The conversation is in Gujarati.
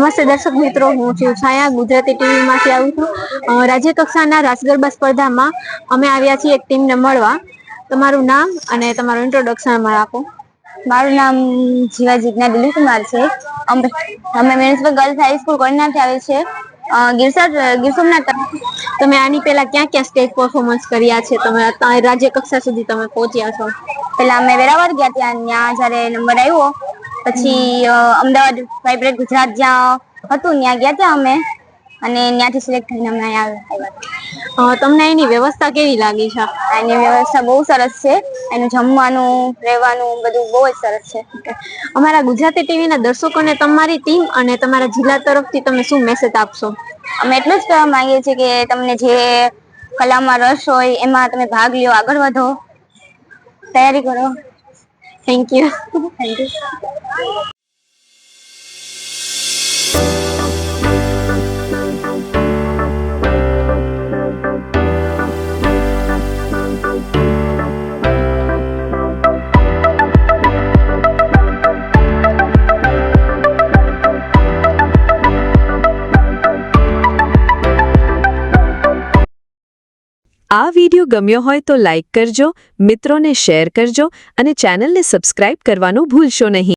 નમસ્તે દર્શક મિત્રો, હું છું છાયા, ગુજરાતી ટીવીમાંથી આવું છું। રાજ્ય કક્ષાના રાસ ગરબા સ્પર્ધામાં અમે આવ્યા છીએ એક ટીમને મળવા। તમારું નામ અને તમારું ઇન્ટ્રોડક્શન અમારે આપો। મારું નામ જીવા જીજ્ઞા દિલીપ કુમાર છે। અમે મ્યુનિસિપલ ગર્લ્સ હાઈસ્કૂલ કોઈનાથી આવે છે, ગીર સોમનાથ। તમે આની પહેલા ક્યાં ક્યાં સ્ટેજ પરફોર્મન્સ કર્યા છે? તમે રાજ્ય કક્ષા સુધી તમે પહોંચ્યા છો? પેલા અમે વેરાવળ ગયા ત્યાં જયારે નંબર આવ્યો પછી અમદાવાદ વાઇબ્રેટ ગુજરાત જ્યાં હતું ત્યાં ગયા ત્યાં અમે, અને ત્યાંથી સિલેક્ટ થઈને અમે આવ્યા। તમને એની વ્યવસ્થા કેવી લાગી છે? એની વ્યવસ્થા બહુ સરસ છે, એનું જમવાનું રહેવાનું બધું બહુ જ સરસ છે। અમારા ગુજરાતી ટીવીના દર્શકોને તમારી ટીમ અને તમારા જિલ્લા તરફથી તમે શું મેસેજ આપશો? અમે એટલું જ કહેવા માંગીએ છીએ કે તમને જે કલામાં રસ હોય એમાં તમે ભાગ લ્યો, આગળ વધો, તૈયારી કરો। Thank you. Thank you. આ વિડિયો ગમ્યો હોય તો લાઇક કરજો, મિત્રોને શેર કરજો અને ચેનલને સબસ્ક્રાઇબ કરવાનું ભૂલશો નહીં।